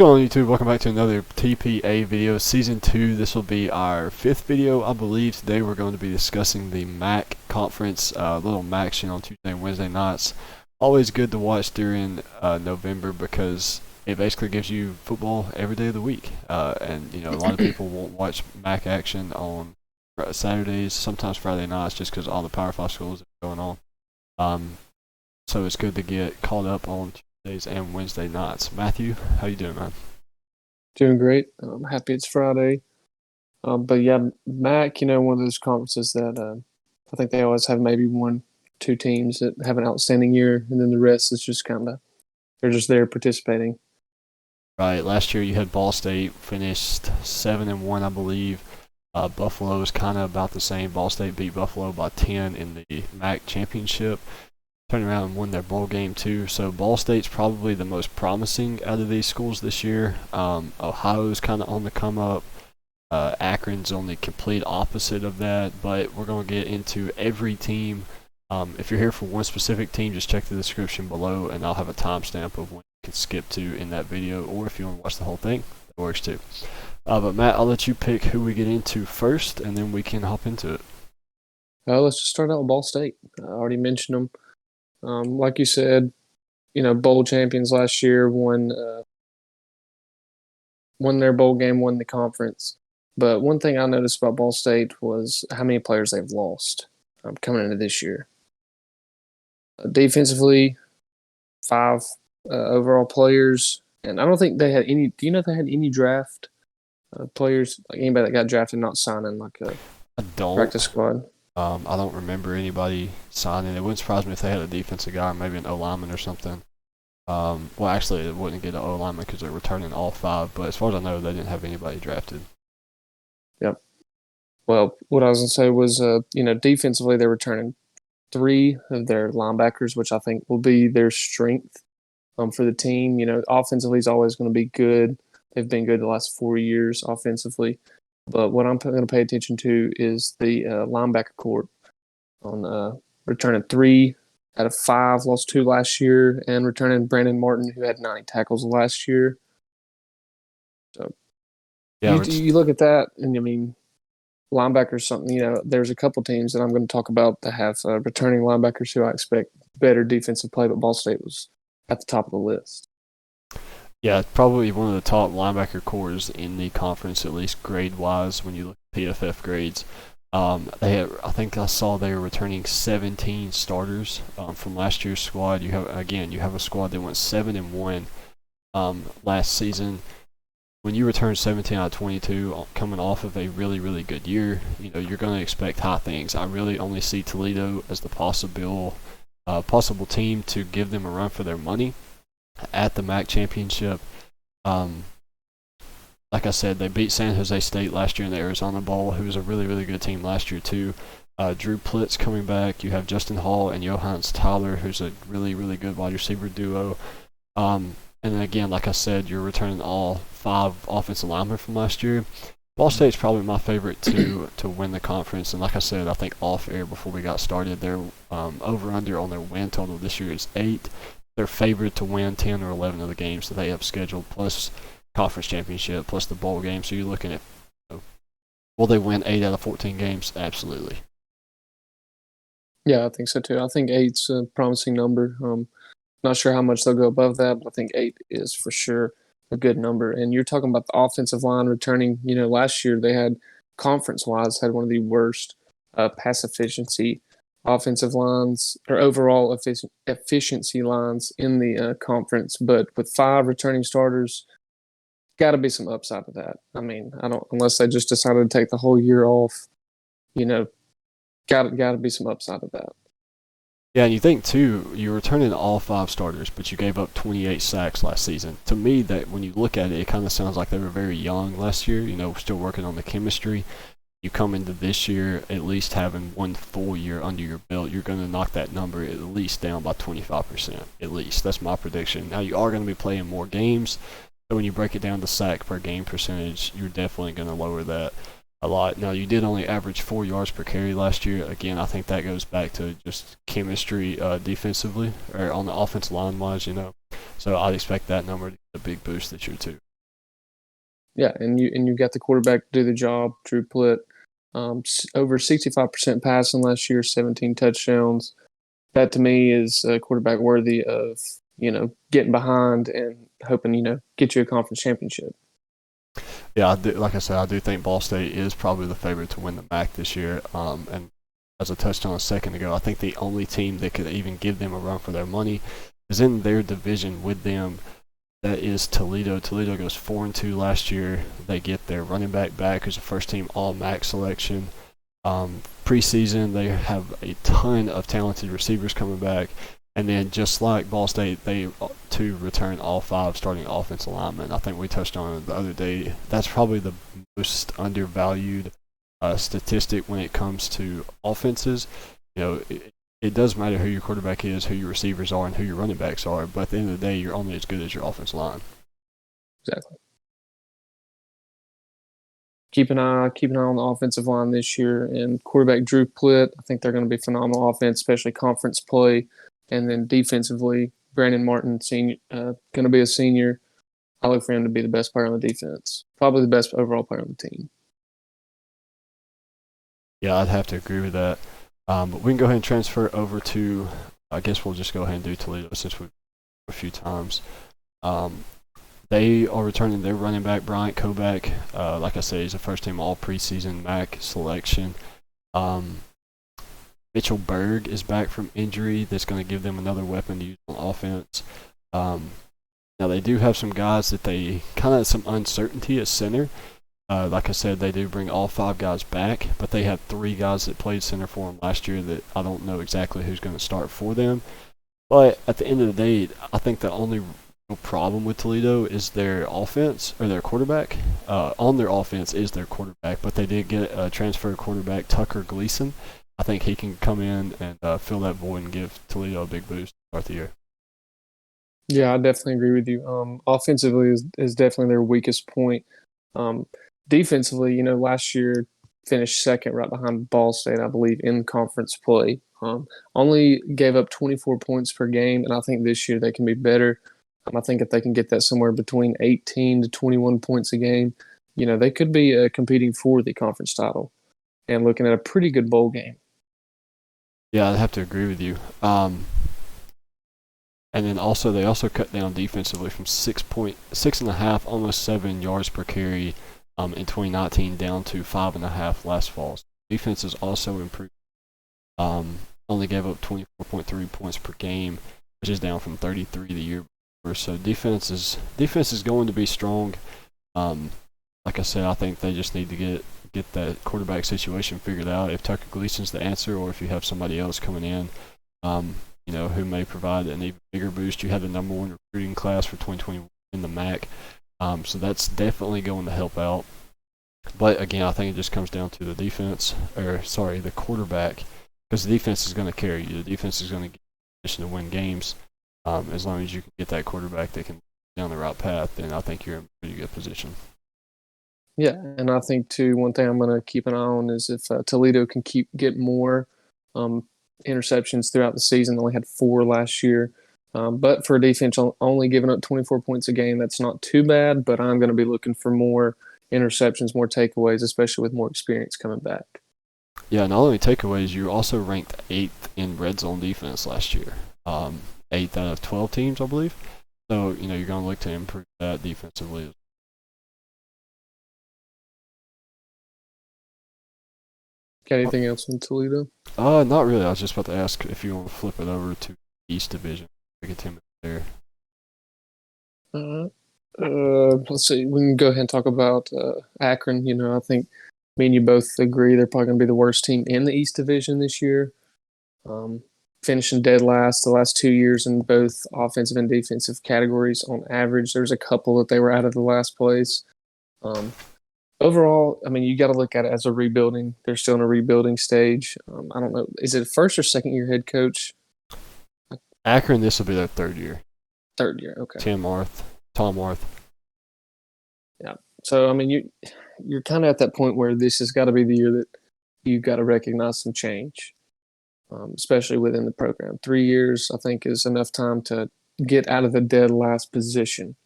going on YouTube? Welcome back to another TPA video, Season 2. This will be our 5th video, I believe. Today we're going to be discussing the MAC conference, little MAC action on Tuesday and Wednesday nights. Always good to watch during November because it basically gives you football every day of the week. And a lot of people won't watch MAC action on Saturdays, sometimes Friday nights, just because all the Power 5 schools are going on. So it's good to get caught up on Tuesdays and Wednesday nights. Matthew, how you doing, man? Doing great. I'm happy it's Friday. But yeah, MAC, one of those conferences that I think they always have maybe one, two teams that have an outstanding year, and then the rest is just they're just there participating. Right. Last year you had Ball State finished 7-1, I believe. Buffalo was kind of about the same. Ball State beat Buffalo by 10 in the MAC championship. Turned around and won their bowl game too. So Ball State's probably the most promising out of these schools this year. Ohio's kind of on the come up. Akron's on the complete opposite of that. But we're going to get into every team. If you're here for one specific team, just check the description below, and I'll have a timestamp of when you can skip to in that video. Or if you want to watch the whole thing, that works too. But Matt, I'll let you pick who we get into first, and then we can hop into it. Let's just start out with Ball State. I already mentioned them. Like you said, bowl champions last year, won their bowl game, won the conference. But one thing I noticed about Ball State was how many players they've lost coming into this year. Defensively, 5 overall players, and I don't think they had any. Do you know if they had any draft players, like anybody that got drafted not signing like a practice squad? I don't remember anybody signing. It wouldn't surprise me if they had a defensive guy, maybe an O-lineman or something. Well, actually, it wouldn't get an O-lineman because they're returning all 5. But as far as I know, they didn't have anybody drafted. Yep. Well, what I was going to say was, defensively, they're returning 3 of their linebackers, which I think will be their strength for the team. Offensively is always going to be good. They've been good the last 4 years offensively. But what I'm going to pay attention to is the linebacker corps on returning 3 out of 5, lost 2 last year, and returning Brandon Martin, who had 90 tackles last year. So yeah, you look at that, and I mean, linebackers something. There's a couple teams that I'm going to talk about that have returning linebackers who I expect better defensive play, but Ball State was at the top of the list. Yeah, probably one of the top linebacker cores in the conference, at least grade-wise, when you look at PFF grades. I think I saw they were returning 17 starters from last year's squad. You have a squad that went 7-1 last season. When you return 17 out of 22, coming off of a really, really good year, you're going to expect high things. I really only see Toledo as the possible team to give them a run for their money at the MAC championship. Like I said, they beat San Jose State last year in the Arizona Bowl, who was a really, really good team last year too. Drew Plitz coming back. You have Justin Hall and Johannes Tyler, who's a really, really good wide receiver duo. And then again, like I said, you're returning all 5 offensive linemen from last year. Ball State's probably my favorite to win the conference. And like I said, I think off air before we got started, their over-under on their win total this year is 8. They're favored to win 10 or 11 of the games that they have scheduled, plus conference championship, plus the bowl game. So you're looking at, will they win 8 out of 14 games? Absolutely. Yeah, I think so too. I think 8's a promising number. Not sure how much they'll go above that, but I think 8 is for sure a good number. And you're talking about the offensive line returning. Last year they had, conference-wise, had one of the worst pass efficiency offensive lines or overall efficiency lines in the conference. But with 5 returning starters, got to be some upside to that. I mean, unless they just decided to take the whole year off, got to be some upside to that. Yeah, and you think too, you're returning all 5 starters, but you gave up 28 sacks last season. To me, that when you look at it, it kind of sounds like they were very young last year. Still working on the chemistry. You come into this year at least having 1 full year under your belt, you're going to knock that number at least down by 25%. At least that's my prediction. Now you are going to be playing more games, so when you break it down to sack per game percentage, you're definitely going to lower that a lot. Now, you did only average 4 yards per carry last year. Again, I think that goes back to just chemistry defensively or on the offensive line wise. So I'd expect that number to get a big boost this year too. Yeah, and you got the quarterback to do the job, Drew Plitt. Over 65% passing last year, 17 touchdowns. That to me is a quarterback worthy of getting behind and hoping get you a conference championship. Yeah, like I said, I do think Ball State is probably the favorite to win the MAC this year. And as I touched on a second ago, I think the only team that could even give them a run for their money is in their division with them. That is Toledo. Toledo goes 4-2 last year. They get their running back, who's a first-team All-MAC selection. Preseason, they have a ton of talented receivers coming back. And then just like Ball State, they too return all 5 starting offensive linemen. I think we touched on it the other day. That's probably the most undervalued statistic when it comes to offenses. It does matter who your quarterback is, who your receivers are, and who your running backs are. But at the end of the day, you're only as good as your offensive line. Exactly. Keep an eye on the offensive line this year, and quarterback Drew Plitt. I think they're going to be phenomenal offense, especially conference play, and then defensively, Brandon Martin, senior, going to be a senior. I look for him to be the best player on the defense, probably the best overall player on the team. Yeah, I'd have to agree with that. But we can go ahead and transfer over to. I guess we'll just go ahead and do Toledo since we've a few times. They are returning their running back, Bryant Koback. Like I said, he's a first-team all-preseason MAC selection. Mitchell Berg is back from injury. That's going to give them another weapon to use on offense. Now, they do have some guys that they kind of have some uncertainty at center. Like I said, they do bring all 5 guys back, but they have 3 guys that played center for them last year that I don't know exactly who's going to start for them. But at the end of the day, I think the only problem with Toledo is their offense or their quarterback. On their offense is their quarterback, but they did get a transfer quarterback, Tucker Gleason. I think he can come in and fill that void and give Toledo a big boost to start the year. Yeah, I definitely agree with you. Offensively is definitely their weakest point. Defensively, last year finished second right behind Ball State, I believe, in conference play. Only gave up 24 points per game, and I think this year they can be better. I think if they can get that somewhere between 18 to 21 points a game, they could be competing for the conference title and looking at a pretty good bowl game. Yeah, I'd have to agree with you. And then they also cut down defensively from 6.5, almost 7 yards per carry in 2019 down to 5.5 last fall. So defense is also improved. Only gave up 24.3 points per game, which is down from 33 the year before. So defense is going to be strong. Like I said, I think they just need to get that quarterback situation figured out. If Tucker Gleason's the answer, or if you have somebody else coming in, who may provide an even bigger boost. You had the number 1 recruiting class for 2021 in the MAC, so that's definitely going to help out. But again, I think it just comes down to the quarterback, because the defense is going to carry you. The defense is going to get in position to win games. As long as you can get that quarterback that can down the right path, then I think you're in a pretty good position. Yeah, and I think too, one thing I'm going to keep an eye on is if Toledo can get more interceptions throughout the season. They only had 4 last year. But for a defense only giving up 24 points a game, that's not too bad. But I'm going to be looking for more interceptions, more takeaways, especially with more experience coming back. Yeah, not only takeaways, you also ranked 8th in red zone defense last year. 8th out of 12 teams, I believe. So, you're going to look to improve that defensively. Got anything else on Toledo? Not really. I was just about to ask if you want to flip it over to East Division. We can team it there. Let's see. We can go ahead and talk about Akron. I think me and you both agree they're probably going to be the worst team in the East Division this year. Finishing dead last the last 2 years in both offensive and defensive categories on average. There's a couple that they were out of the last place. Overall, I mean, you got to look at it as a rebuilding. They're still in a rebuilding stage. I don't know. Is it first or second year head coach? Akron, this will be their 3rd year. 3rd year, okay. Tom Worth. Yeah. So, I mean, you're kind of at that point where this has got to be the year that you've got to recognize some change, especially within the program. 3 years, I think, is enough time to get out of the dead last position.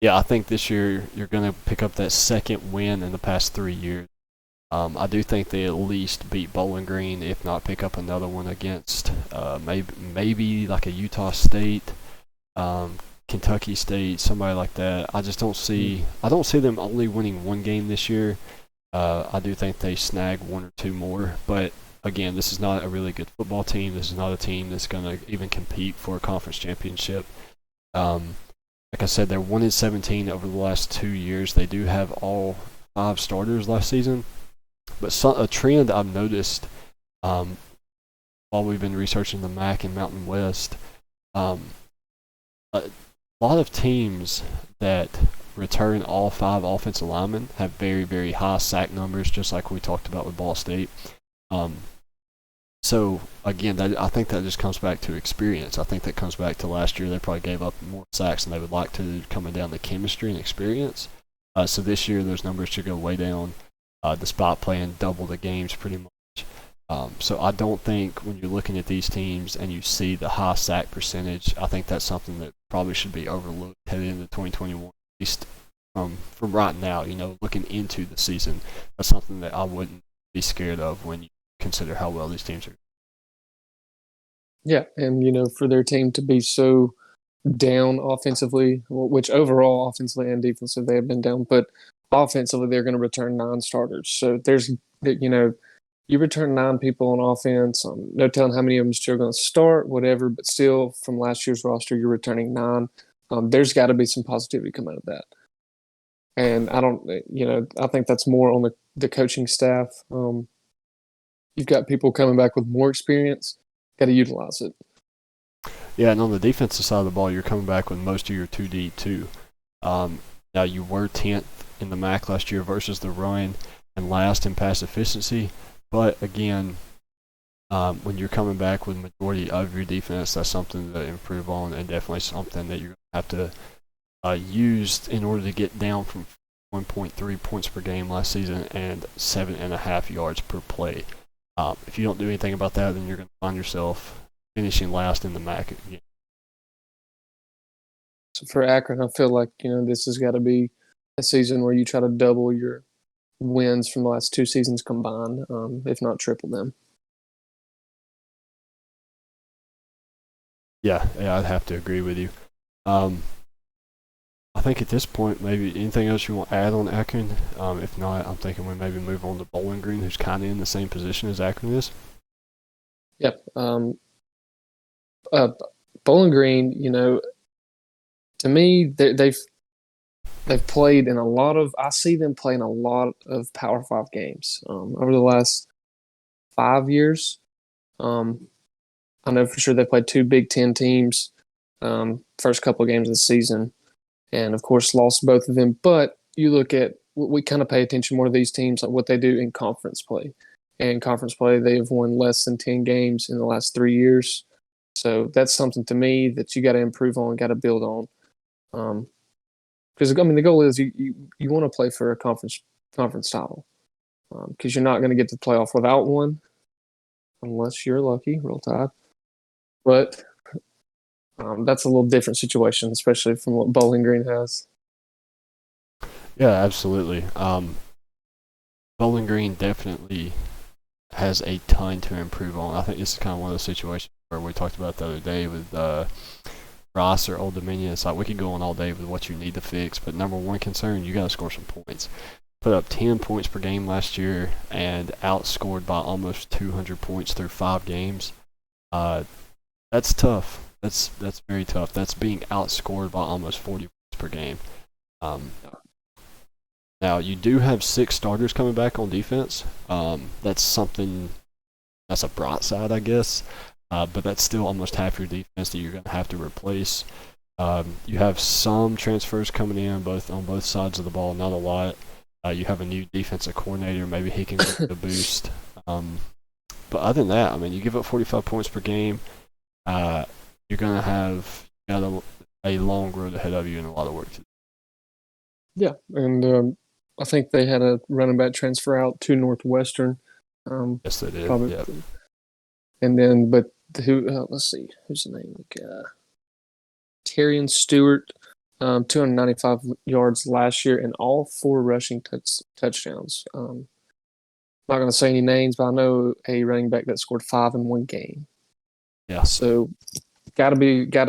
Yeah, I think this year you're going to pick up that second win in the past 3 years. I do think they at least beat Bowling Green, if not pick up another one against maybe like a Utah State, um, Kentucky State, somebody like that. I don't see them only winning one game this year. I do think they snag one or two more, but again, this is not a really good football team. This is not a team that's going to even compete for a conference championship. Um, like I said, they're 1-17 over the last 2 years. They do have all 5 starters last season, but a trend I've noticed while we've been researching the MAC and Mountain West, um, a lot of teams that return all 5 offensive linemen have very, very high sack numbers, just like we talked about with Ball State. Um, so again, I think that just comes back to experience. I think that comes back to last year. They probably gave up more sacks than they would like to, coming down to chemistry and experience. So this year, those numbers should go way down, despite playing double the games pretty much. So I don't think when you're looking at these teams and you see the high sack percentage, I think that's something that probably should be overlooked headed into 2021. At least from right now, looking into the season, that's something that I wouldn't be scared of when you consider how well these teams are. Yeah, and for their team to be so down offensively, which overall offensively and defensively they have been down, but offensively they're going to return 9 starters. So there's you return 9 people on offense. No telling how many of them are still going to start, whatever. But still, from last year's roster, you're returning 9. There's got to be some positivity come out of that. And I think that's more on the coaching staff. You've got people coming back with more experience. Got to utilize it. Yeah, and on the defensive side of the ball, you're coming back with most of your 2D too. Now you were 10th in the MAC last year versus the run and last in pass efficiency. But again, when you're coming back with majority of your defense, that's something to improve on, and definitely something that you're going to have to use in order to get down from 1.3 points per game last season and 7.5 yards per play. If you don't do anything about that, then you're going to find yourself finishing last in the MAC again. So for Akron, I feel like this has got to be a season where you try to double your wins from the last 2 seasons combined, if not triple them. Yeah, I'd have to agree with you. I think at this point, maybe anything else you want to add on Akron? If not, I'm thinking we maybe move on to Bowling Green, who's kind of in the same position as Akron is. Yep. Bowling Green, to me, they've played in a lot of. I see them playing a lot of Power 5 games over the last 5 years. I know for sure they played 2 Big Ten teams first couple of games of the season, and of course lost both of them. But you look at we kind of pay attention more to these teams, like what they do in conference play. And conference play, they have won less than 10 games in the last 3 years. So that's something to me that you got to improve on, got to build on. Because the goal is you want to play for a conference title, because you're not going to get to the playoff without one, unless you're lucky, Roll Tide. But that's a little different situation, especially from what Bowling Green has. Yeah, absolutely. Bowling Green definitely has a ton to improve on. I think this is kind of one of those situations where we talked about the other day with Ross or Old Dominion. It's like we could go on all day with what you need to fix, but number one concern, you got to score some points. Put up 10 points per game last year and outscored by almost 200 points through 5 games. That's tough. That's very tough. That's being outscored by almost 40 points per game. Now, you do have 6 starters coming back on defense. That's a bright side, I guess. But that's still almost half your defense that you're going to have to replace. You have some transfers coming in on both sides of the ball, not a lot. You have a new defensive coordinator. Maybe he can get a boost. But other than that, you give up 45 points per game. You're going to have a long road ahead of you and a lot of work to do. Yeah, and I think they had a running back transfer out to Northwestern. Yes, they did. Probably, yep. And then, but let's see, who's the name? Terrian Stewart 295 yards last year and all four rushing touchdowns. Not going to say any names, but I know a running back that scored 5 in one game. Yeah. So got to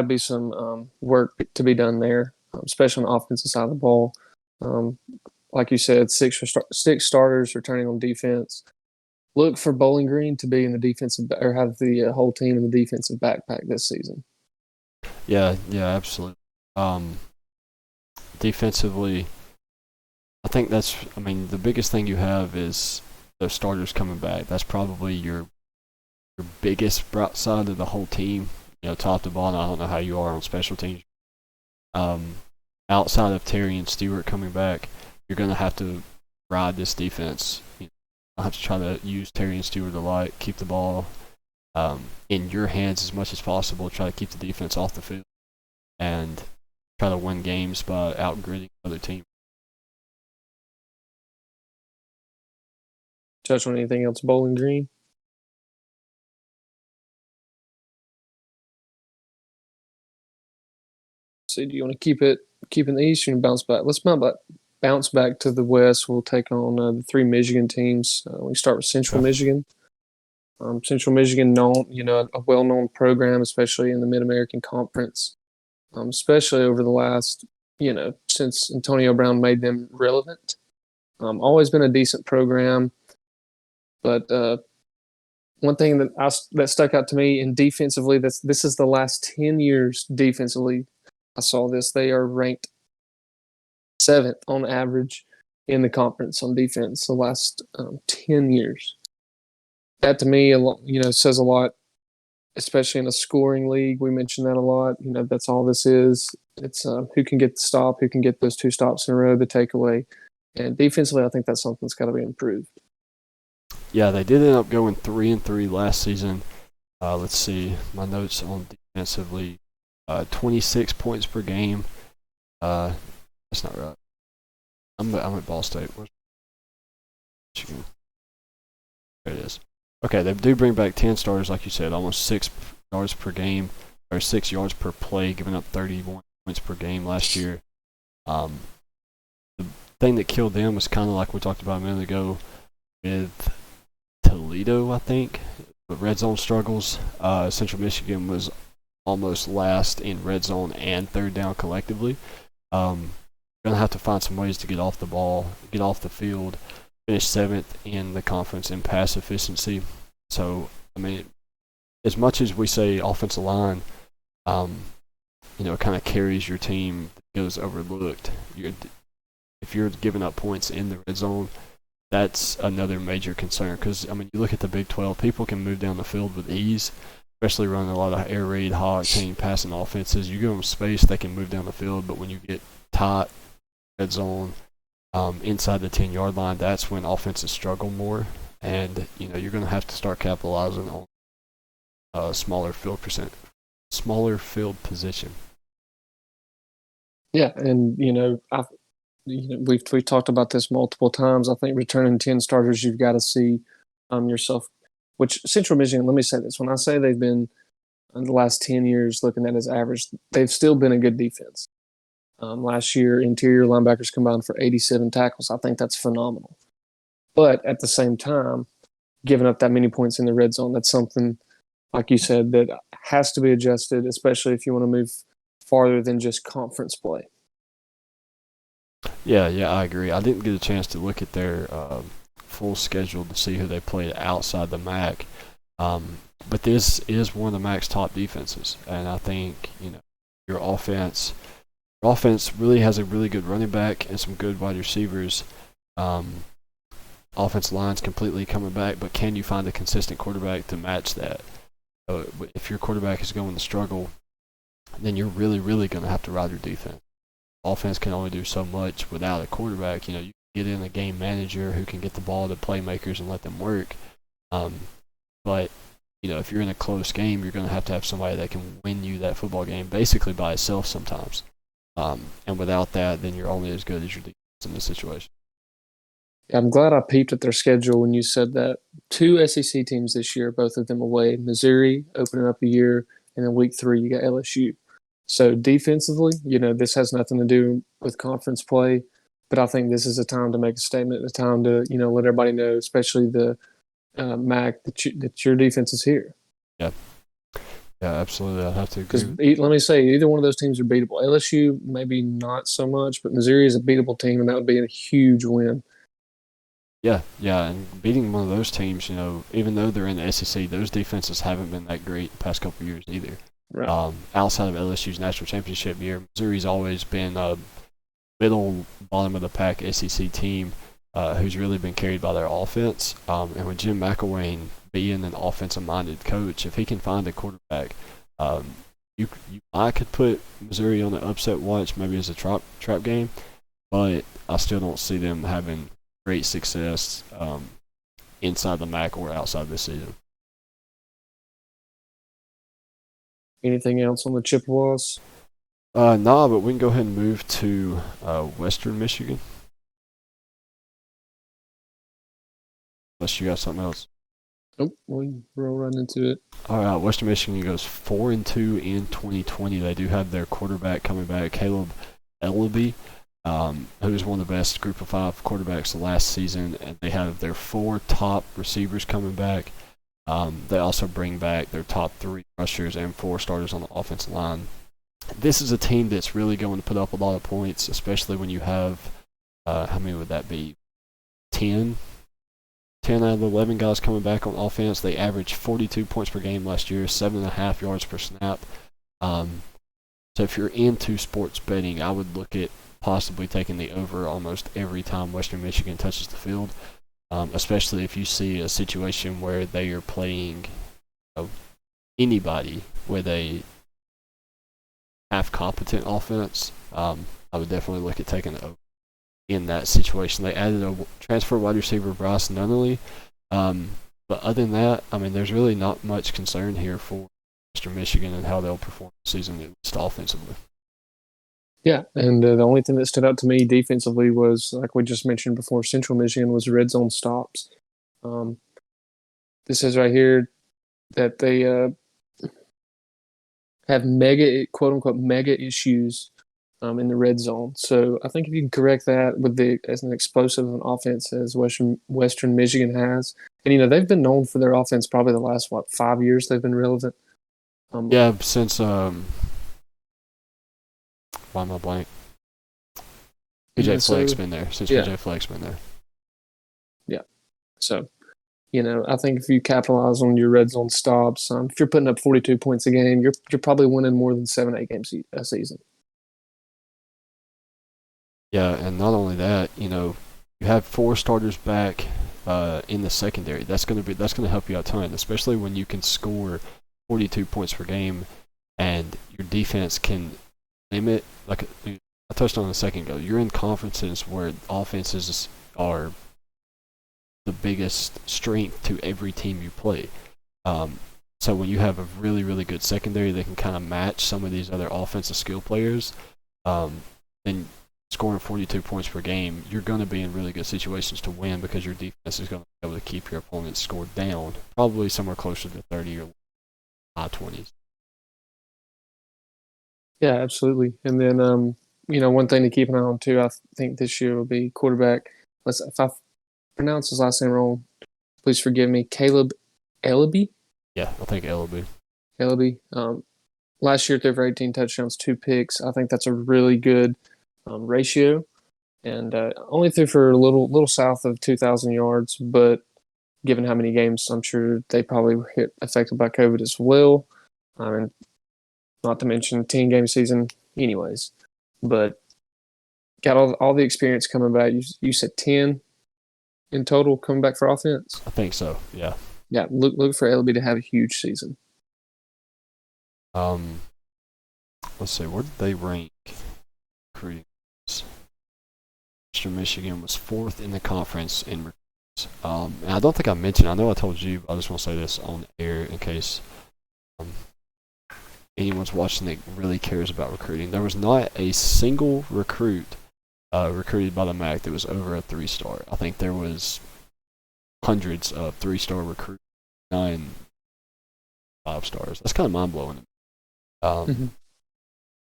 be some work to be done there, especially on the offensive side of the ball. Like you said, six starters returning on defense. Look for Bowling Green to be in the defensive or have the whole team in the defensive backpack this season. Yeah, absolutely. Defensively, I think the biggest thing you have is those starters coming back. That's probably your biggest bright side of the whole team. Top to bottom. I don't know how you are on special teams. Outside of Terry and Stewart coming back, you're going to have to ride this defense. I have to try to use Terry and Stewart a lot, keep the ball in your hands as much as possible, try to keep the defense off the field, and try to win games by outgritting other teams. Touch on anything else, Bowling Green? So do you want to keep in the East and bounce back? Let's bounce back to the West. We'll take on the three Michigan teams. We start with Central Michigan. Central Michigan, a well-known program, especially in the Mid-American Conference, especially over the last, since Antonio Brown made them relevant. Always been a decent program, but one thing that stuck out to me in defensively, this is the last 10 years defensively. I saw this. They are ranked 7th on average in the conference on defense the last 10 years. That to me, says a lot, especially in a scoring league. We mention that a lot. That's all this is. It's who can get the stop, who can get those 2 stops in a row, the takeaway. And defensively, I think that's something that's got to be improved. Yeah, they did end up going 3-3 last season. Let's see my notes on defensively. 26 points per game. That's not right. I'm at Ball State. Where's Michigan? There it is. Okay, they do bring back 10 starters, like you said, almost 6 yards per game, or 6 yards per play, giving up 31 points per game last year. The thing that killed them was kind of like we talked about a minute ago with Toledo, I think, with red zone struggles. Central Michigan was almost last in red zone and third down collectively. You're going to have to find some ways to get off the ball, get off the field, finish 7th in the conference in pass efficiency. So, as much as we say offensive line, kind of carries your team, goes overlooked. If you're giving up points in the red zone, that's another major concern. Because, you look at the Big 12, people can move down the field with ease, especially running a lot of air raid, high octane passing offenses. You give them space, they can move down the field, but when you get tight, red zone, inside the 10-yard line, that's when offenses struggle more. And, you're going to have to start capitalizing on smaller field position. Yeah, and, we've talked about this multiple times. I think returning 10 starters, you've got to see yourself. Which Central Michigan, let me say this. When I say they've been in the last 10 years looking at his average, they've still been a good defense. Last year, interior linebackers combined for 87 tackles. I think that's phenomenal. But at the same time, giving up that many points in the red zone, that's something, like you said, that has to be adjusted, especially if you want to move farther than just conference play. Yeah, I agree. I didn't get a chance to look at their full schedule to see who they played outside the MAC. But this is one of the MAC's top defenses. And I think, your offense really has a really good running back and some good wide receivers. Offensive line's completely coming back, but can you find a consistent quarterback to match that? If your quarterback is going to struggle, then you're really, really going to have to ride your defense. Offense can only do so much without a quarterback. You can get in a game manager who can get the ball to playmakers and let them work. But if you're in a close game, you're going to have somebody that can win you that football game basically by itself sometimes. And without that, then you're only as good as your defense in this situation. Yeah, I'm glad I peeped at their schedule when you said that. 2 SEC teams this year, both of them away. Missouri opening up the year, and then week 3 you got LSU. So defensively, this has nothing to do with conference play, but I think this is a time to make a statement, a time to, let everybody know, especially the MAC, that your defense is here. Yeah. Yeah, absolutely. I have to Because agree. let me say, either one of those teams are beatable. LSU, maybe not so much, but Missouri is a beatable team, and that would be a huge win. Yeah, and beating one of those teams, even though they're in the SEC, those defenses haven't been that great the past couple of years either. Right. Outside of LSU's national championship year, Missouri's always been a middle, bottom of the pack SEC team who's really been carried by their offense. And with Jim McElwain being an offensive-minded coach, if he can find a quarterback, I could put Missouri on the upset watch, maybe as a trap game, but I still don't see them having great success inside the MAC or outside this season. Anything else on the Chippewas? Nah, but we can go ahead and move to Western Michigan. Unless you got something else. Nope, we'll run into it. All right, Western Michigan goes 4-2 in 2020. They do have their quarterback coming back, Caleb Ellaby, who was one of the best Group of 5 quarterbacks last season, and they have their 4 top receivers coming back. They also bring back their top 3 rushers and 4 starters on the offensive line. This is a team that's really going to put up a lot of points, especially when you have, how many would that be? 10 out of the 11 guys coming back on offense. They averaged 42 points per game last year, 7.5 yards per snap. So if you're into sports betting, I would look at possibly taking the over almost every time Western Michigan touches the field, especially if you see a situation where they are playing anybody with a half-competent offense. I would definitely look at taking the over in that situation. They added a transfer wide receiver, Bryce Nunnally. But other than that, there's really not much concern here for Western Michigan and how they'll perform this season, at least offensively. Yeah, and the only thing that stood out to me defensively was, like we just mentioned before, Central Michigan was red zone stops. This is right here that they have quote-unquote mega issues in the red zone. So I think if you can correct that as an explosive offense as Western Michigan has, and they've been known for their offense probably the last 5 years they've been relevant. Since why am I blank? PJ Fleck's been there since PJ Fleck's been there. Yeah, so I think if you capitalize on your red zone stops, if you're putting up 42 points a game, you're probably winning more than 7-8 games a season. Yeah, and not only that, you have 4 starters back in the secondary. That's going to help you out a ton, especially when you can score 42 points per game, and your defense can limit. Like I touched on a second ago, you're in conferences where offenses are the biggest strength to every team you play. So when you have a really, really good secondary that can kind of match some of these other offensive skill players, then scoring 42 points per game, you're going to be in really good situations to win because your defense is going to be able to keep your opponent's score down, probably somewhere closer to 30 or high 20s. Yeah, absolutely. And then, one thing to keep an eye on too, I think this year will be quarterback. If I pronounce his last name wrong, please forgive me. Caleb Ellaby? Yeah, I think Ellaby. Last year threw for 18 touchdowns, 2 picks. I think that's a really good ratio, and only threw for a little south of 2,000 yards. But given how many games, I'm sure they probably were affected by COVID as well, and not to mention 10-game season, anyways. But got all the experience coming back. You said 10 in total coming back for offense. I think so. Yeah. Yeah. Look for LB to have a huge season. Let's see. Where did they rank recruiting? Western Michigan was 4th in the conference in recruits. And I don't think I mentioned. I know I told you. But I just want to say this on air in case anyone's watching that really cares about recruiting. There was not a single recruit recruited by the MAC that was over a 3-star. I think there was hundreds of 3-star recruits, 9 5-stars. That's kind of mind blowing.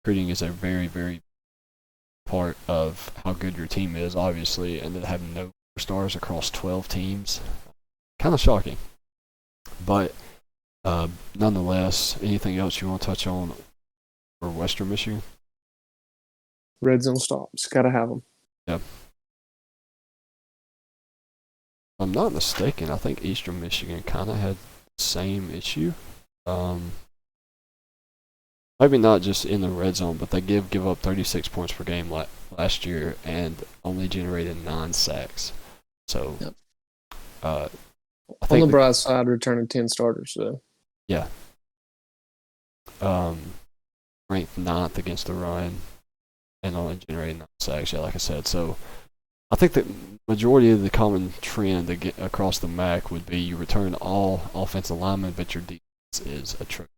recruiting is a very, very part of how good your team is, obviously, and then having no stars across 12 teams, kind of shocking. But nonetheless, anything else you want to touch on for Western Michigan? Red zone stops. Got to have them. Yeah. If I'm not mistaken, I think Eastern Michigan kind of had the same issue. Maybe not just in the red zone, but they give up 36 points per game last year and only generated 9 sacks. So, yep. I On think the bright side, returning 10 starters. So. Yeah. Ranked 9th against the run and only generated 9 sacks, like I said. So, I think the majority of the common trend across the MAC would be you return all offensive linemen, but your defense is atrocious.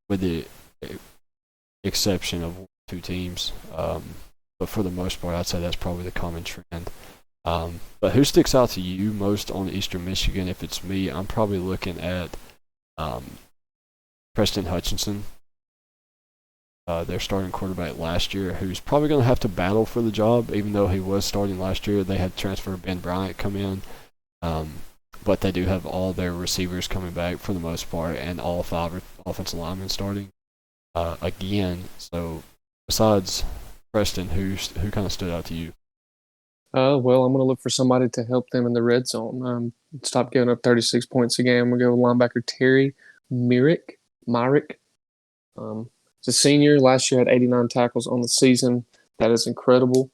With the exception of 2 teams. But for the most part, I'd say that's probably the common trend. But who sticks out to you most on Eastern Michigan? If it's me, I'm probably looking at Preston Hutchinson, their starting quarterback last year, who's probably going to have to battle for the job, even though he was starting last year. They had transfer Ben Bryant come in. But they do have all their receivers coming back for the most part, and all 5 offensive linemen starting again. So, besides Preston, who kind of stood out to you? Well, I'm going to look for somebody to help them in the red zone. Stop giving up 36 points a game. I'm going to go with linebacker Terry Myrick. He's a senior. Last year had 89 tackles on the season. That is incredible.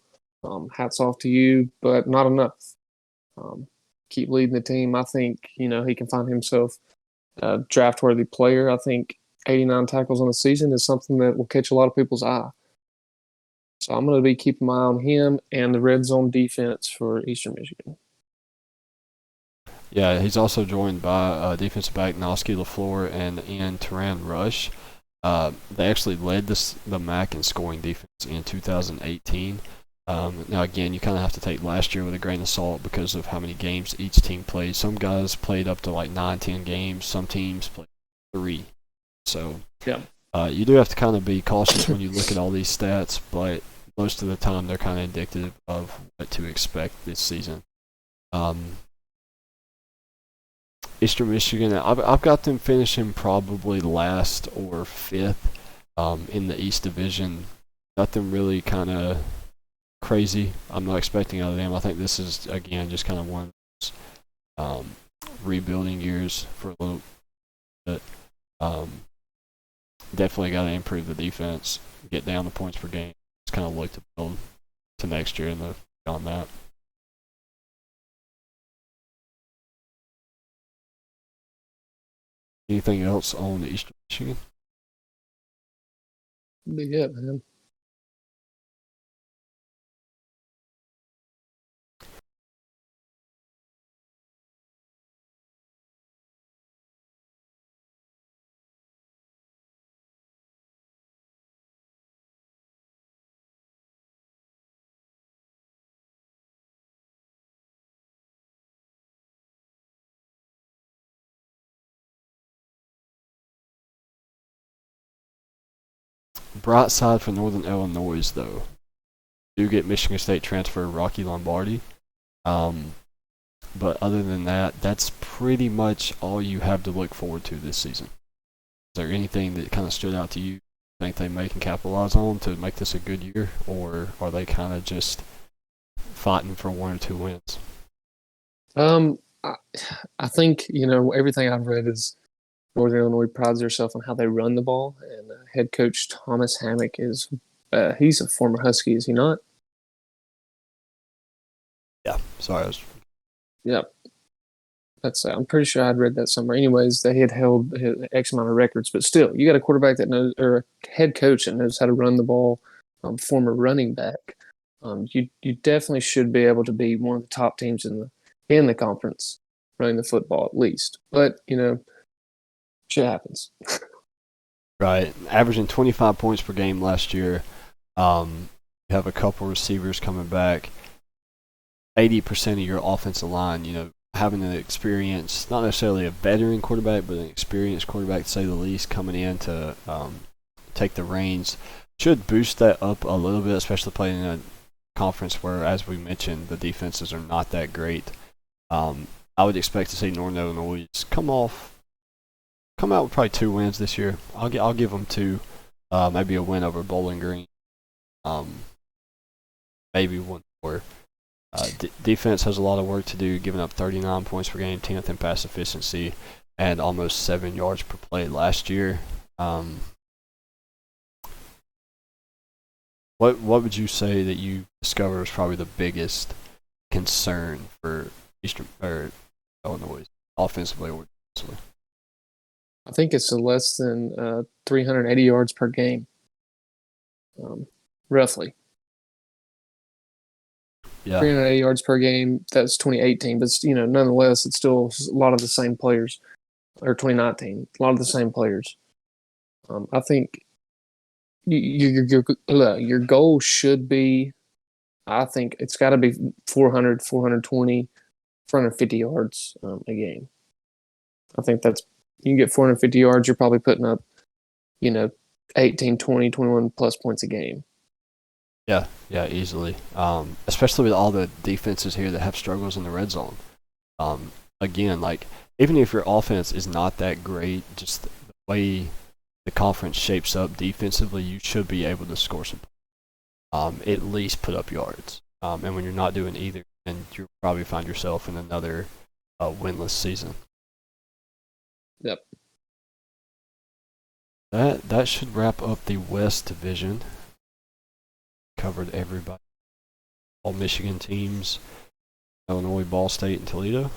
Hats off to you, but not enough. Keep leading the team. I think, he can find himself a draft-worthy player. I think 89 tackles on the season is something that will catch a lot of people's eye. So I'm going to be keeping my eye on him and the red zone defense for Eastern Michigan. Yeah, he's also joined by defensive back Noski LaFleur and Ian Turan Rush. They actually led the MAC in scoring defense in 2018. Now, again, you kind of have to take last year with a grain of salt because of how many games each team played. Some guys played up to like 9-10 games. Some teams played 3. So yeah. You do have to kind of be cautious when you look at all these stats, but most of the time they're kind of indicative of what to expect this season. Eastern Michigan, I've got them finishing probably last or 5th in the East Division. Nothing really kind of crazy I'm not expecting out of them. I think this is, again, just kind of one of those rebuilding years for a little bit. Definitely got to improve the defense, get down the points per game. Just kind of look to build to next year and beyond that. Anything else on Eastern Michigan? Yeah, man. Bright side for Northern Illinois, though. Do get Michigan State transfer Rocky Lombardi. But other than that, that's pretty much all you have to look forward to this season. Is there anything that kind of stood out to you, think they may can capitalize on to make this a good year, or are they kind of just fighting for 1 or 2 wins? I think, everything I've read is Northern Illinois prides themselves on how they run the ball, and head coach Thomas Hammock he's a former Husky, is he not? Yeah, sorry. Yeah. I'm pretty sure I'd read that somewhere. Anyways, they had held X amount of records, but still, you got a quarterback that knows, or a head coach that knows how to run the ball, former running back. You definitely should be able to be one of the top teams in the conference running the football at least. But, shit happens. Right. Averaging 25 points per game last year. You have a couple receivers coming back. 80% of your offensive line, having an experience, not necessarily a veteran quarterback, but an experienced quarterback, to say the least, coming in to take the reins. Should boost that up a little bit, especially playing in a conference where, as we mentioned, the defenses are not that great. I would expect to see Northern Illinois come out with probably 2 wins this year. I'll give them 2, maybe a win over Bowling Green, maybe 1 more. Defense has a lot of work to do, giving up 39 points per game, 10th in pass efficiency, and almost 7 yards per play last year. What would you say that you discovered was probably the biggest concern for Eastern or Illinois offensively or defensively? I think it's less than 380 yards per game, roughly. Yeah. 380 yards per game. That's 2018, but nonetheless, it's still a lot of the same players. Or 2019, a lot of the same players. I think your goal should be, I think it's got to be 400, 420, 450 yards a game. I think you can get 450 yards, you're probably putting up, 18, 20, 21 plus points a game. Yeah, easily. Especially with all the defenses here that have struggles in the red zone. Again, like, even if your offense is not that great, just the way the conference shapes up defensively, you should be able to score some, at least put up yards. And when you're not doing either, then you'll probably find yourself in another winless season. Yep. That should wrap up the West Division. Covered everybody. All Michigan teams, Illinois, Ball State, and Toledo.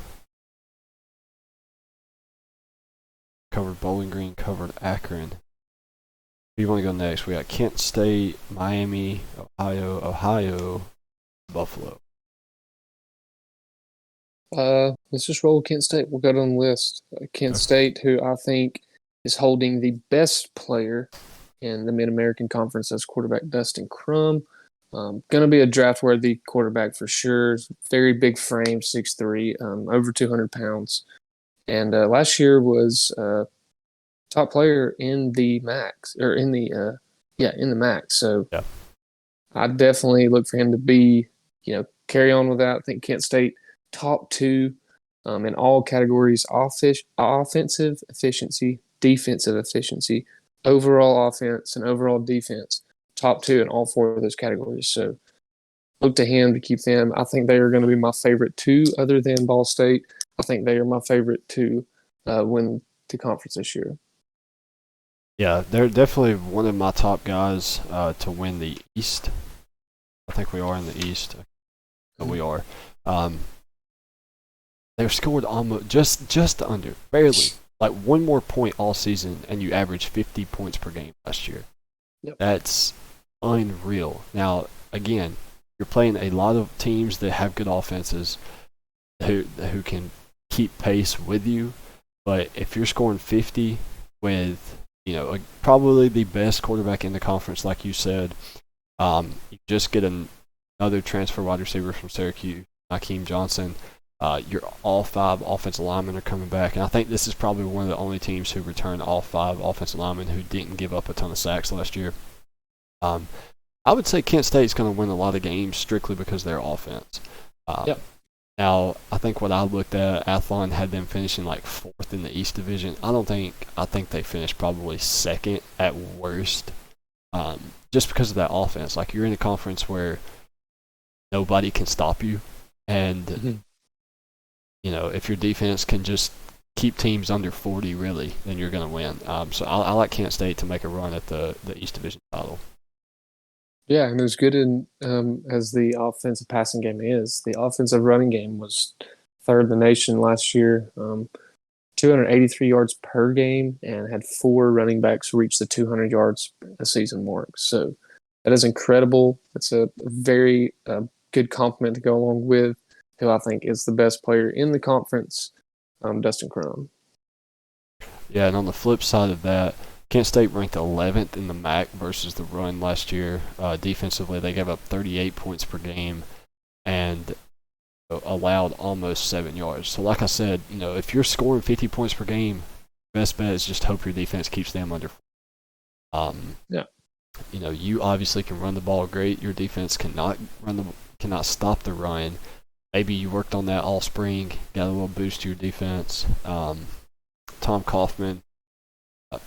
Covered Bowling Green, covered Akron. Where do you want to go next? We got Kent State, Miami, Ohio, Buffalo. Let's just roll Kent State. We'll go down the list. Kent State, who I think is holding the best player in the Mid-American Conference as quarterback Dustin Crum. Going to be a draft-worthy quarterback for sure. Very big frame, 6'3", over 200 pounds. And last year was top player in the MAX, or in the MAX. So yeah. I definitely look for him to be, carry on with that. I think Kent State top 2 in all categories: offensive efficiency, defensive efficiency, overall offense, and overall defense. Top 2 in all 4 of those categories. So look to him to keep them. I think they are going to be my favorite 2, other than Ball State. I think they are my favorite to win the conference this year. Yeah, they're definitely one of my top guys to win the East. I think we are in the East. We are. They've scored almost just under, barely, like 1 more point all season, and you averaged 50 points per game last year. Yep. That's unreal. Now, again, you're playing a lot of teams that have good offenses who can keep pace with you, but if you're scoring 50 with, probably the best quarterback in the conference, like you said, you just get another transfer wide receiver from Syracuse, Hakeem Johnson. Your all 5 offensive linemen are coming back, and I think this is probably one of the only teams who returned all 5 offensive linemen who didn't give up a ton of sacks last year. I would say Kent State's going to win a lot of games strictly because of their offense. Yep. Now, I think what I looked at, Athlon had them finishing like 4th in the East Division. I think they finished probably 2nd at worst, just because of that offense. Like, you're in a conference where nobody can stop you, and if your defense can just keep teams under 40, really, then you're going to win. So I like Kent State to make a run at the East Division title. Yeah, and as good as the offensive passing game is, the offensive running game was 3rd in the nation last year. 283 yards per game, and had 4 running backs reach the 200 yards a season mark. So that is incredible. It's a very good compliment to go along with who I think is the best player in the conference, Dustin Crum. Yeah, and on the flip side of that, Kent State ranked 11th in the MAC versus the run last year. Defensively, they gave up 38 points per game and allowed almost 7 yards. So like I said, if you're scoring 50 points per game, best bet is just hope your defense keeps them under. Yeah. You obviously can run the ball great. Your defense cannot stop the run. Maybe you worked on that all spring, got a little boost to your defense. Tom Kaufman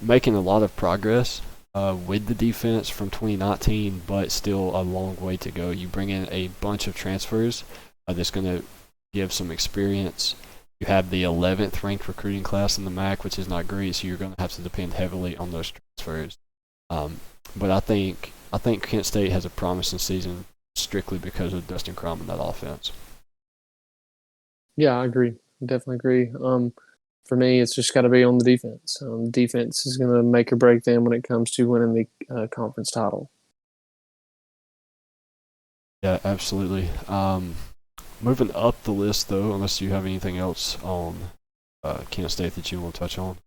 making a lot of progress with the defense from 2019, but still a long way to go. You bring in a bunch of transfers that's going to give some experience. You have the 11th ranked recruiting class in the MAC, which is not great, so you're going to have to depend heavily on those transfers. But I think Kent State has a promising season strictly because of Dustin Crum and that offense. Yeah, I agree. Definitely agree. For me, it's just got to be on the defense. Defense is going to make or break them when it comes to winning the conference title. Yeah, absolutely. Moving up the list, though, unless you have anything else on Kent State that you want to touch on.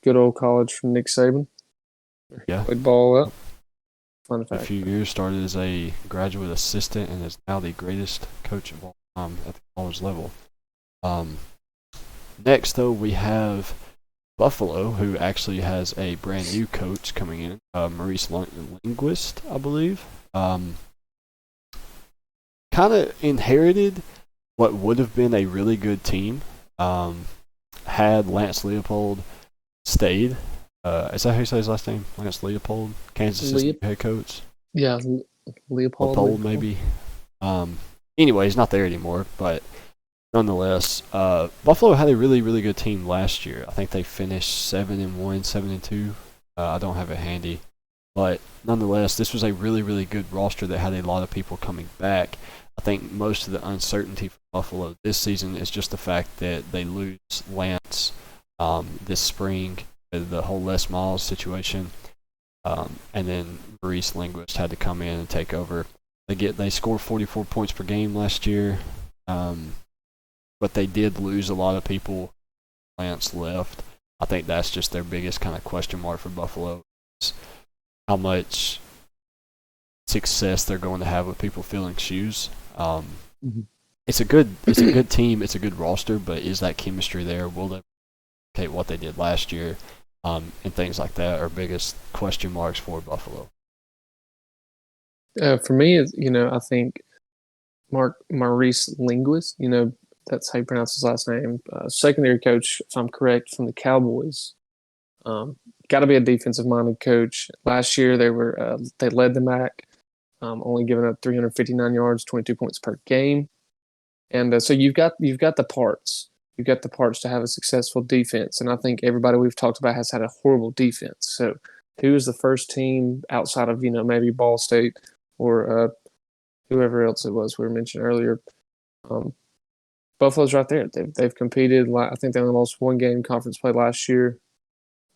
Good old college from Nick Saban. Yeah. Played ball up. Fun fact. A few years, started as a graduate assistant and is now the greatest coach of all time at the college level. Next, though, we have Buffalo, who actually has a brand new coach coming in, Maurice Linguist, I believe. Kind of inherited what would have been a really good team had Lance Leopold stayed. Is that how you say his last name? Lance Leopold, Kansas City head coach. Yeah, Leopold maybe. Anyway, he's not there anymore, but nonetheless, Buffalo had a really, really good team last year. I think they finished 7-1, 7-2. I don't have it handy, but nonetheless, this was a really, really good roster that had a lot of people coming back. I think most of the uncertainty for Buffalo this season is just the fact that they lose Lance this spring, the whole Les Miles situation, and then Maurice Linguist had to come in and take over. They scored 44 points per game last year, but they did lose a lot of people. Lance left. I think that's just their biggest kind of question mark for Buffalo. Is how much success they're going to have with people filling shoes. It's a good team. It's a good roster, but is that chemistry there? Will they replicate what they did last year? And things like that are biggest question marks for Buffalo. For me, I think Maurice Linguist, that's how you pronounce his last name. Secondary coach, if I'm correct, from the Cowboys. Got to be a defensive-minded coach. Last year, they led the MAC, only giving up 359 yards, 22 points per game, and so you've got the parts. You've got the parts to have a successful defense, and I think everybody we've talked about has had a horrible defense. So, who is the first team outside of maybe Ball State or whoever else it was we mentioned earlier? Buffalo's right there. They've competed. I think they only lost one game conference play last year.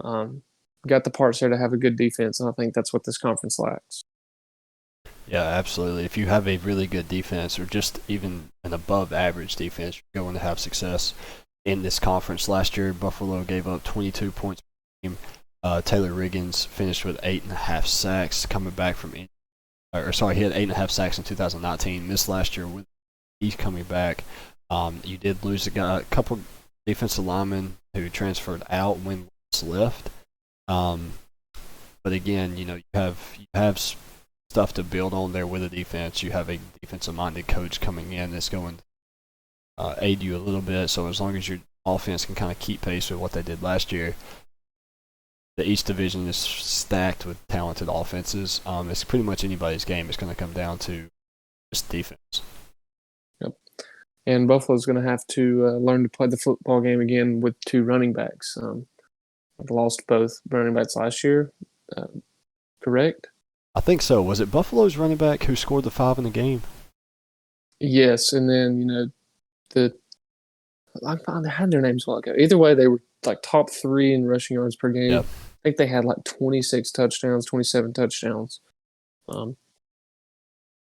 Got the parts there to have a good defense, and I think that's what this conference lacks. Yeah, absolutely. If you have a really good defense or just even an above average defense, you're going to have success in this conference. Last year, Buffalo gave up 22 points per game. Taylor Riggins finished with 8.5 sacks coming back from he had 8.5 sacks in 2019. Missed last year with he's coming back. You did lose a couple defensive linemen who transferred out when left. But again, you have stuff to build on there with the defense. You have a defensive-minded coach coming in that's going to aid you a little bit. So as long as your offense can kind of keep pace with what they did last year, the East Division is stacked with talented offenses. It's pretty much anybody's game. It's going to come down to just defense. Yep. And Buffalo's going to have to learn to play the football game again with two running backs. They lost both running backs last year, correct? I think so. Was it Buffalo's running back who scored the 5 in the game? Yes, and then I had their names a while ago. Either way, they were like top 3 in rushing yards per game. Yep. I think they had like 26 touchdowns, 27 touchdowns.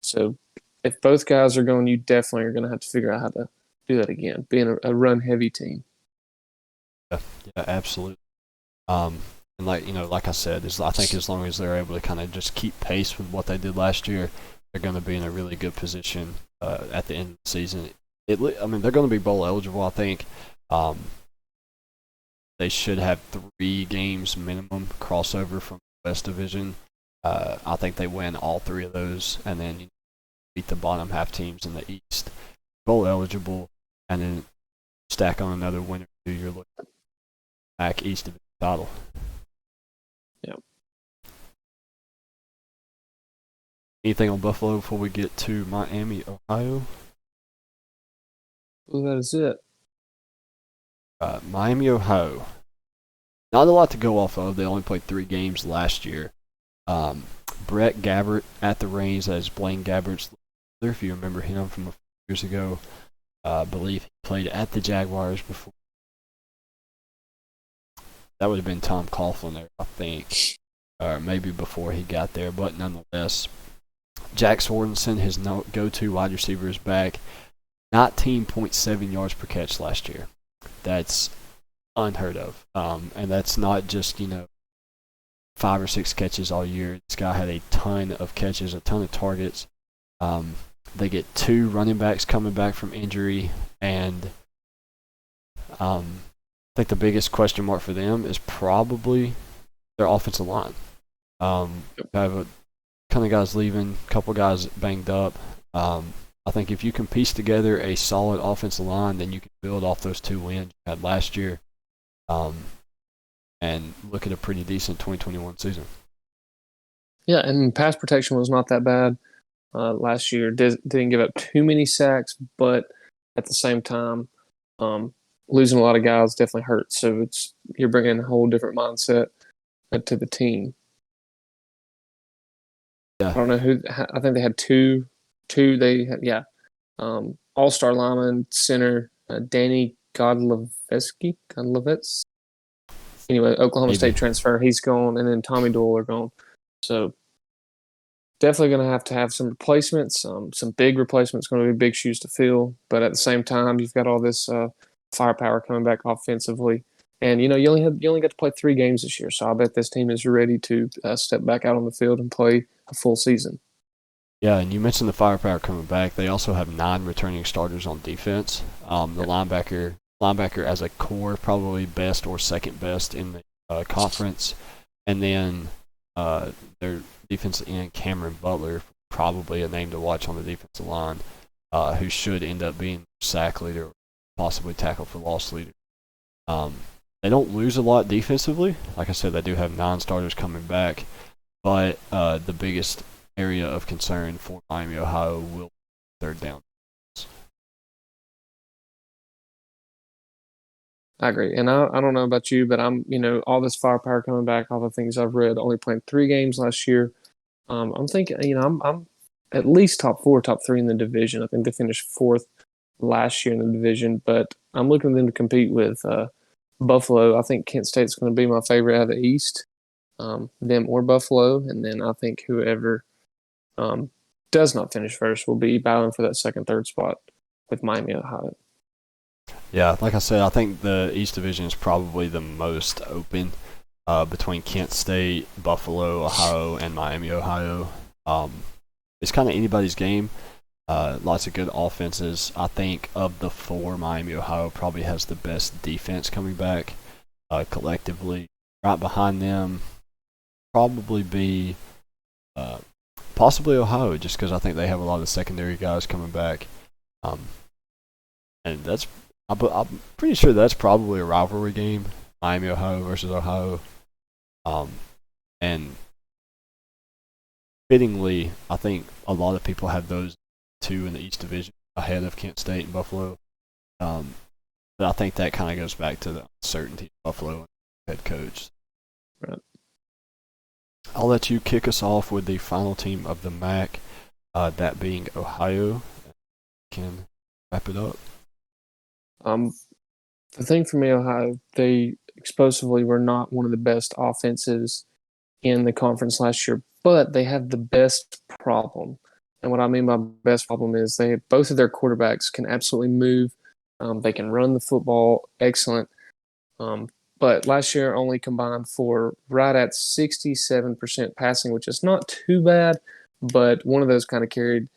So if both guys are going, you definitely are going to have to figure out how to do that again, being a run-heavy team. Yeah, absolutely. And like I said, I think as long as they're able to kind of just keep pace with what they did last year, they're going to be in a really good position at the end of the season. They're going to be bowl eligible, I think. they should have 3 games minimum crossover from the West Division. I think they win all 3 of those, and then beat the bottom half teams in the East, bowl eligible, and then stack on another winner who you're looking back East Division title. Yep. Anything on Buffalo before we get to Miami, Ohio? Well, that is it. Miami, Ohio. Not a lot to go off of. They only played 3 games last year. Brett Gabbert at the reins as Blaine Gabbert's leader, if you remember him from a few years ago. I believe he played at the Jaguars before. That would have been Tom Coughlin there, I think. Or maybe before he got there, but nonetheless. Jack Sorensen, his go-to wide receiver, is back. 19.7 yards per catch last year. That's unheard of. And that's not just, 5 or 6 catches all year. This guy had a ton of catches, a ton of targets. They get 2 running backs coming back from injury, and I think the biggest question mark for them is probably their offensive line. Have a ton of guys leaving, a couple guys banged up. I think if you can piece together a solid offensive line, then you can build off those 2 wins you had last year, and look at a pretty decent 2021 season. Yeah, and pass protection was not that bad last year. Didn't give up too many sacks, but at the same time, losing a lot of guys definitely hurts. So you're bringing a whole different mindset to the team. Yeah. I don't know who. I think they had two. They had, all-star lineman center Danny Godlevets. Anyway, Oklahoma State transfer. He's gone, and then Tommy Doyle are gone. So definitely going to have some replacements. Some big replacements. Going to be big shoes to fill. But at the same time, you've got all this firepower coming back offensively. And you only got to play 3 games this year, so I bet this team is ready to step back out on the field and play a full season. Yeah, and you mentioned the firepower coming back. They also have 9 returning starters on defense. The linebacker as a core, probably best or second best in the conference, and then their defensive end Cameron Butler, probably a name to watch on the defensive line, who should end up being sack leader, or possibly tackle for loss leader. They don't lose a lot defensively. Like I said, they do have 9 starters coming back, but the biggest area of concern for Miami, Ohio will be third down. I agree, and I don't know about you, but I'm all this firepower coming back, all the things I've read. Only playing 3 games last year. I'm thinking I'm at least top 4, top 3 in the division. I think they finished 4th last year in the division, but I'm looking at them to compete with Buffalo. I think Kent State's going to be my favorite out of the East, them or Buffalo, and then I think whoever does not finish first will be battling for that second, third spot with Miami, Ohio. Yeah, like I said, I think the East Division is probably the most open between Kent State, Buffalo, Ohio, and Miami, Ohio. It's kind of anybody's game. Lots of good offenses. I think of the 4, Miami, Ohio probably has the best defense coming back collectively. Right behind them, probably be possibly Ohio, just because I think they have a lot of secondary guys coming back. And I'm pretty sure that's probably a rivalry game, Miami, Ohio versus Ohio. And fittingly, I think a lot of people have those 2 in the East Division ahead of Kent State and Buffalo. But I think that kind of goes back to the uncertainty of Buffalo and head coach. Right. I'll let you kick us off with the final team of the MAC, that being Ohio. Can wrap it up. The thing for me, Ohio, they explosively were not one of the best offenses in the conference last year, but they have the best problem. And what I mean by best problem is both of their quarterbacks can absolutely move. They can run the football excellent. But last year only combined for right at 67% passing, which is not too bad, but one of those kind of carried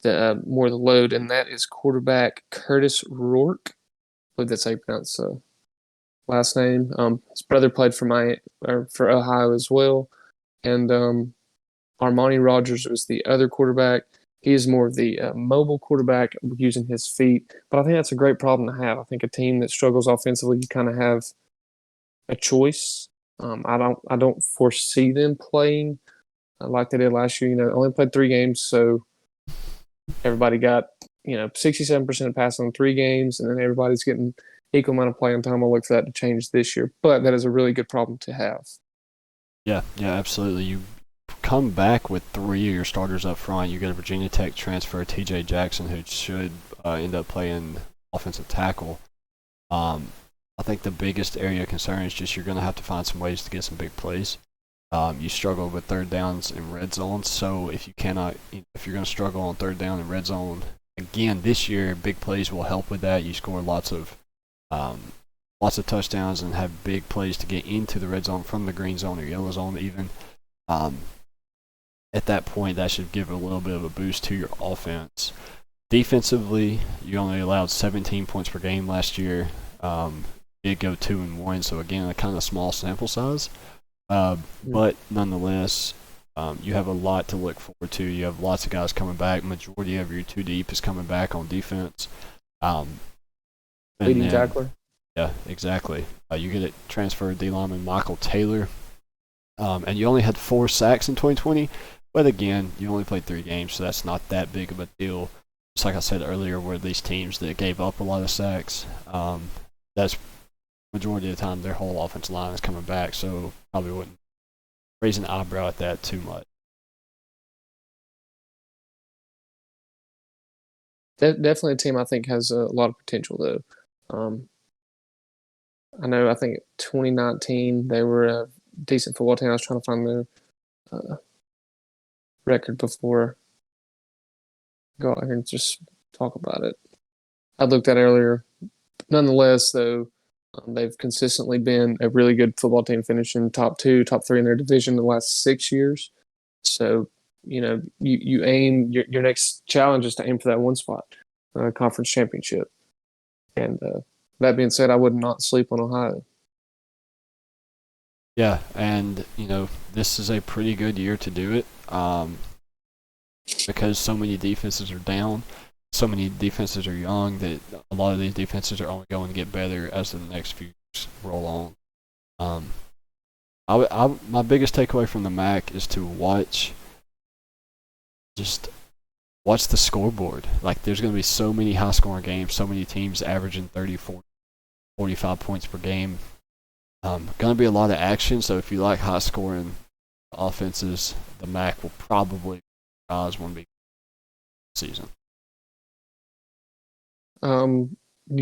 more of the load, and that is quarterback Curtis Rourke. I believe that's how you pronounce last name. His brother played for for Ohio as well, and Armani Rogers was the other quarterback. He is more of the mobile quarterback using his feet, but I think that's a great problem to have. I think a team that struggles offensively, you kind of have a choice. I don't foresee them playing like they did last year. Only played 3 games, so everybody got 67% passing on 3 games, and then everybody's getting equal amount of playing time. I'll look for that to change this year, but that is a really good problem to have. Yeah, yeah, absolutely. You come back with 3 of your starters up front. You get a Virginia Tech transfer, T.J. Jackson, who should end up playing offensive tackle. I think the biggest area of concern is just you're going to have to find some ways to get some big plays. You struggle with third downs and red zones, so if you're going to struggle on third down and red zone again this year, big plays will help with that. You score lots of touchdowns and have big plays to get into the red zone from the green zone or yellow zone even. At that point, that should give a little bit of a boost to your offense. Defensively, you only allowed 17 points per game last year. Did go 2-1, so again, a kind of small sample size. But nonetheless, you have a lot to look forward to. You have lots of guys coming back. Majority of your 2 deep is coming back on defense. Leading tackler. Yeah, exactly. You get it transferred D lineman Michael Taylor. And you only had 4 sacks in 2020. But again, you only played 3 games, so that's not that big of a deal. Just like I said earlier, were these teams that gave up a lot of sacks. That's majority of the time their whole offensive line is coming back, so probably wouldn't raise an eyebrow at that too much. Definitely a team I think has a lot of potential though. I think 2019 they were a decent football team. I was trying to find their record before. Go out here and just talk about it. I looked at it earlier. Nonetheless, though, they've consistently been a really good football team, finishing top 2, top 3 in their division the last 6 years. So, you aim your next challenge is to aim for that one spot, conference championship. And that being said, I would not sleep on Ohio. Yeah, and this is a pretty good year to do it. Because so many defenses are down, so many defenses are young, that a lot of these defenses are only going to get better as the next few years roll on. My biggest takeaway from the MAC is to watch the scoreboard. Like, there's going to be so many high-scoring games, so many teams averaging 30, 40, 45 points per game. Going to be a lot of action, so if you like high-scoring offenses, the MAC will probably one big season. You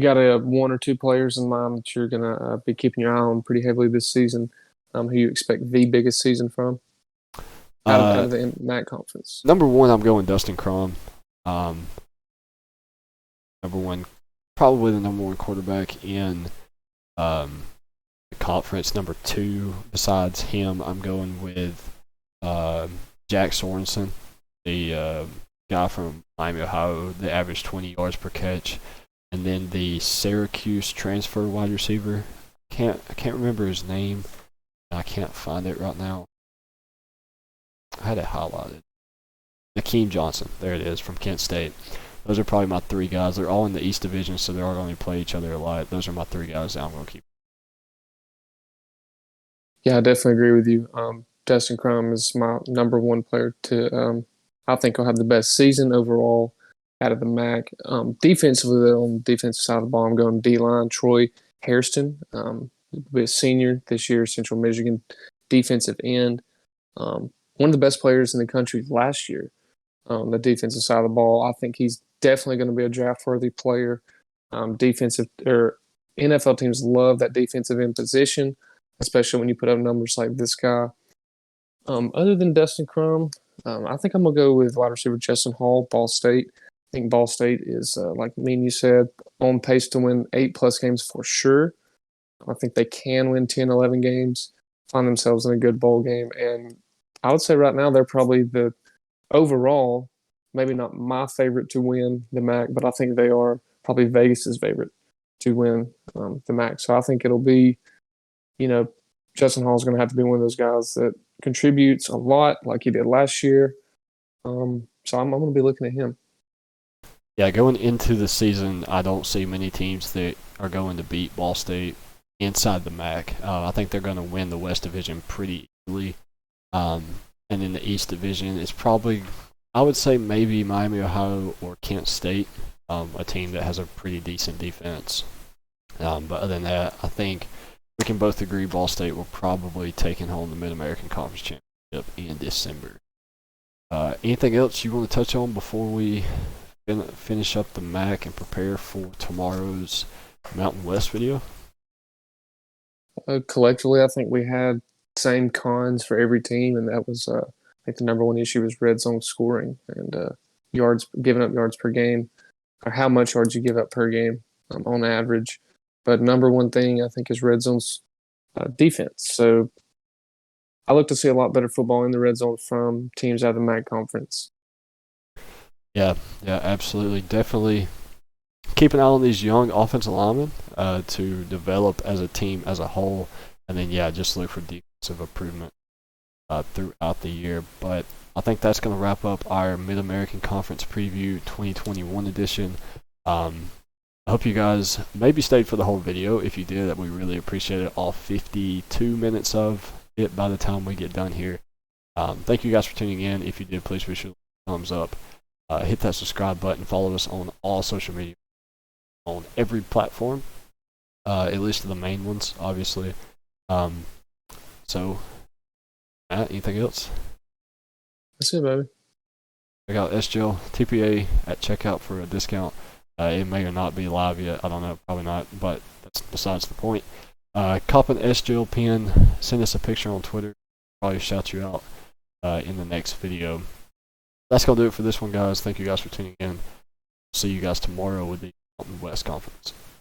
got to have 1 or 2 players in mind that you're going to be keeping your eye on pretty heavily this season. Who you expect the biggest season from out of the MAC conference? Number 1, I'm going Dustin Crum. Number 1, probably the number 1 quarterback in the conference. Number 2, besides him, I'm going with Jack Sorensen, the guy from Miami, Ohio, that averaged 20 yards per catch, and then the Syracuse transfer wide receiver. I can't remember his name. I can't find it right now. I had it highlighted. Nakeem Johnson. There it is, from Kent State. Those are probably my 3 guys. They're all in the East Division, so they're all going to play each other a lot. Those are my 3 guys that I'm going to keep. Yeah, I definitely agree with you. Dustin Crum is my number 1 player to I think he'll have the best season overall out of the MAC. Defensively, though, on the defensive side of the ball, I'm going D-line, Troy Hairston. He'll be a senior this year, Central Michigan defensive end. One of the best players in the country last year on the defensive side of the ball. I think he's definitely going to be a draft-worthy player. NFL teams love that defensive end position, especially when you put up numbers like this guy. Other than Dustin Crum, I think I'm going to go with wide receiver Justin Hall, Ball State. I think Ball State is, like me and you said, on pace to win 8+ games for sure. I think they can win 10, 11 games, find themselves in a good bowl game. And I would say right now they're probably the overall, maybe not my favorite to win the MAC, but I think they are probably Vegas's favorite to win the MAC. So I think it'll be, Justin Hall's going to have to be one of those guys that contributes a lot like he did last year. So I'm going to be looking at him. Yeah, going into the season, I don't see many teams that are going to beat Ball State inside the MAC. I think they're going to win the West Division pretty easily. And in the East Division, it's probably, I would say maybe Miami, Ohio, or Kent State, a team that has a pretty decent defense. But other than that, I think we can both agree Ball State will probably take home the Mid-American Conference Championship in December. Anything else you want to touch on before we finish up the MAC and prepare for tomorrow's Mountain West video? Collectively, I think we had same cons for every team, and that was I think the number one issue was red zone scoring and giving up yards per game, or how much yards you give up per game on average. But number one thing I think is red zone's defense. So I look to see a lot better football in the red zone from teams out of the MAC conference. Yeah, absolutely. Definitely keep an eye on these young offensive linemen to develop as a team as a whole. And then, just look for defensive improvement throughout the year. But I think that's going to wrap up our Mid-American Conference Preview 2021 edition. I hope you guys maybe stayed for the whole video. If you did, we really appreciate it. All 52 minutes of it by the time we get done here. Thank you guys for tuning in. If you did, please be sure to thumbs up. Hit that subscribe button. Follow us on all social media, on every platform, at least the main ones, obviously. So, Matt, anything else? That's it, baby. Check out SGL TPA at checkout for a discount. It may or not be live yet. I don't know. Probably not, but that's besides the point. Cop an SGL pin. Send us a picture on Twitter. Probably shout you out in the next video. That's going to do it for this one, guys. Thank you guys for tuning in. See you guys tomorrow with the Mountain West Conference.